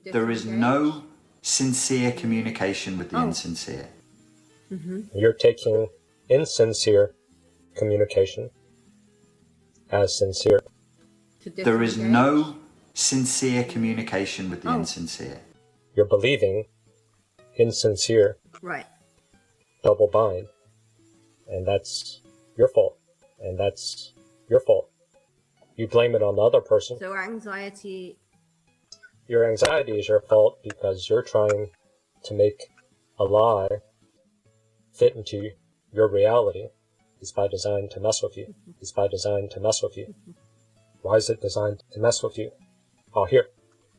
There is no sincere communication with the insincere. You're taking insincere communication as sincere. There is no sincere communication with the insincere. You're believing insincere double bind, and that's your fault, and that's your fault. You blame it on the other person. So anxiety... Your anxiety is your fault because you're trying to make a lie fit into your reality. It's by design to mess with you. It's by design to mess with you. Why is it designed to mess with you? Oh, here.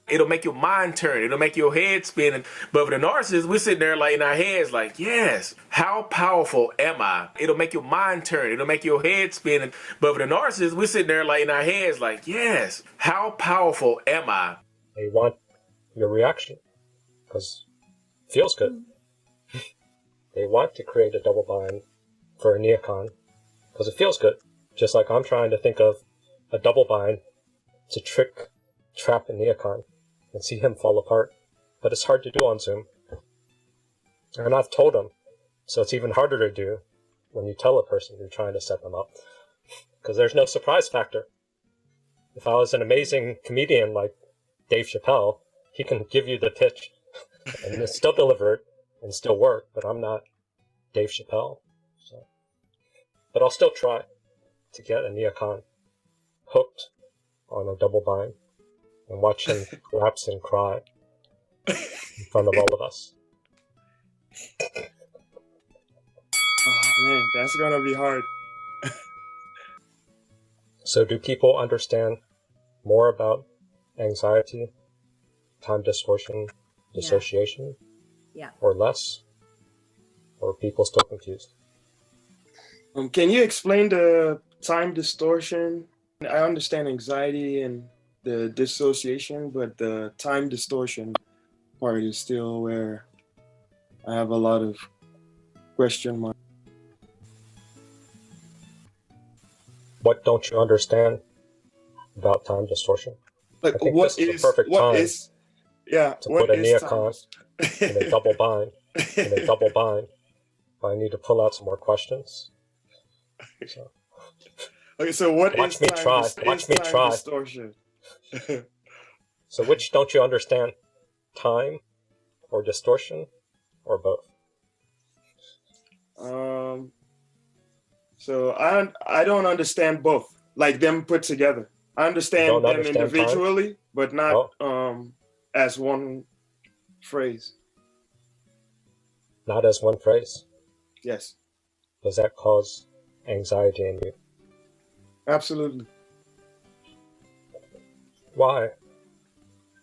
It'll make your mind turn. It'll make your head spin. But with the narcissist, we're sitting there like in our heads like, yes, how powerful am I? It'll make your mind turn. It'll make your head spin. But with the narcissist, we're sitting there like in our heads like, yes, how powerful am I? They want your reaction because it feels good. They want to create a double bind for aniekan because it feels good. Just like I'm trying to think of a double bind to trap aniekan and see him fall apart. But it's hard to do on Zoom. And I've told him, so it's even harder to do when you tell a person you're trying to set them up. Because there's no surprise factor. If I was an amazing comedian like Dave Chappelle, he can give you the pitch and still deliver it and still work, but I'm not Dave Chappelle. So. But I'll still try to get aniekan hooked on a double bind and watch him collapse and cry in front of all of us. Oh man, that's gonna be hard. So do people understand more about anxiety, time distortion, dissociation, or less? Or are people still confused? Can you explain the time distortion? I understand anxiety and the dissociation, but the time distortion part is still where I have a lot of question marks. What don't you understand about time distortion? Like, I think what this is is, the perfect what time is, yeah, to what put a is neocon time? in a double bind. In a double bind. But I need to pull out some more questions. So. Okay, so what Watch is me time, try. dis Watch is me time try. distortion? So which don't you understand? Time or distortion or both? So I don't understand both, like them put together. I understand them individually, time? But not as one phrase. Not as one phrase? Yes. Does that cause anxiety in you? Absolutely. Why?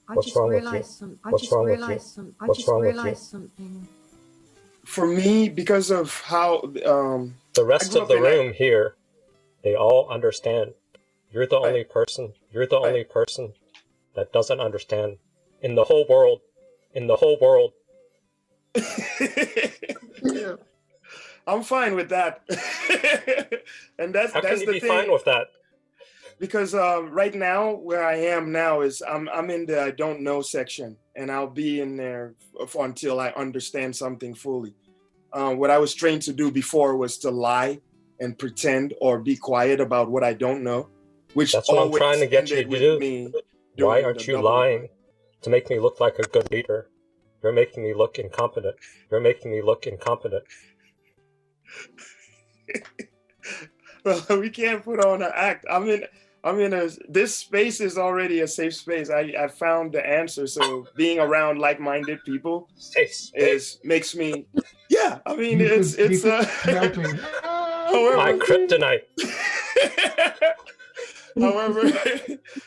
What's wrong with you? What's wrong with you? What's wrong with you? Something. For me, because of how the rest of the room here, they all understand. You're the only person. You're the only person that doesn't understand in the whole world. In the whole world. Yeah. I'm fine with that. And that's How can you be thing. Fine with that? Because right now, where I am now is I'm in the I don't know section, and I'll be in there until I understand something fully. What I was trained to do before was to lie and pretend or be quiet about what I don't know, which that's what I'm trying to get you to do. Why aren't you lying to make me look like a good leader? You're making me look incompetent. You're making me look incompetent. Well, we can't put on an act. This space is already a safe space. I found the answer. So being around like-minded people makes me, yeah. I mean, it's my kryptonite.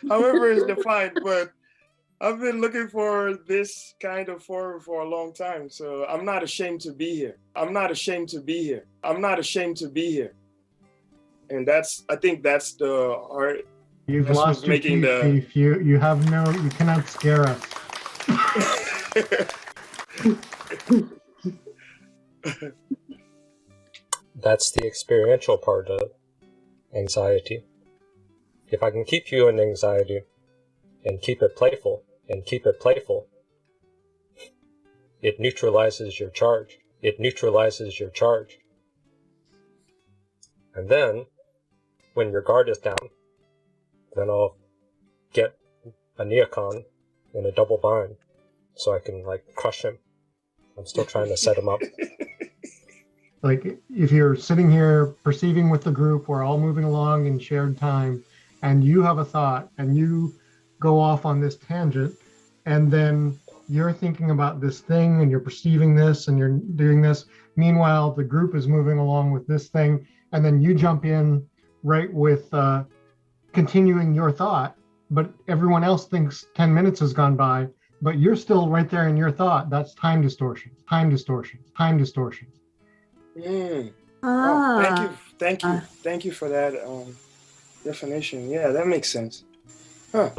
however is defined, but I've been looking for this kind of forum for a long time. So I'm not ashamed to be here. I'm not ashamed to be here. I'm not ashamed to be here. And I think that's the art. You've lost your teeth. You cannot scare us. That's the experiential part of anxiety. If I can keep you in anxiety and keep it playful, It neutralizes your charge. It neutralizes your charge. And then, when your guard is down, then I'll get aniekan in a double bind so I can, like, crush him. I'm still trying to set him up. Like, if you're sitting here perceiving with the group, we're all moving along in shared time, and you have a thought, and you go off on this tangent, and then you're thinking about this thing, and you're perceiving this, and you're doing this. Meanwhile, the group is moving along with this thing, and then you jump in right with continuing your thought, but everyone else thinks 10 minutes has gone by, but you're still right there in your thought. That's time distortion, time distortion, time distortion. Oh, thank you for that definition. Yeah, that makes sense. Huh.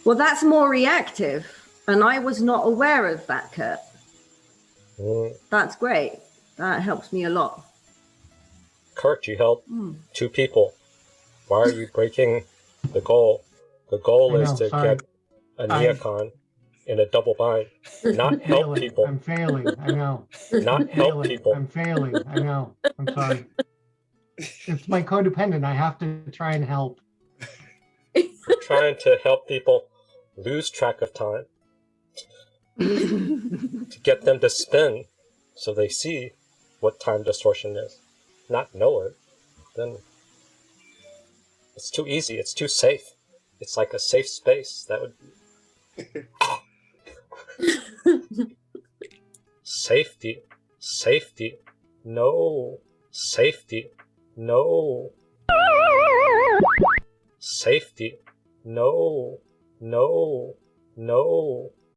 Well, that's more reactive, and I was not aware of that, Kurt. That's great. That helps me a lot. Kurt, you helped 2 people. Why are you breaking the goal? The goal is to get aniekan in a double bind, not help people. I'm failing, I know. Not help people. I'm failing, I know. I'm sorry. It's my codependent. I have to try and help. We're trying to help people lose track of time, to get them to spin so they see what time distortion is, not know it. Then it's too easy, it's too safe. It's like a safe space. That would safety, safety, no, safety, no, safety, no, no, no.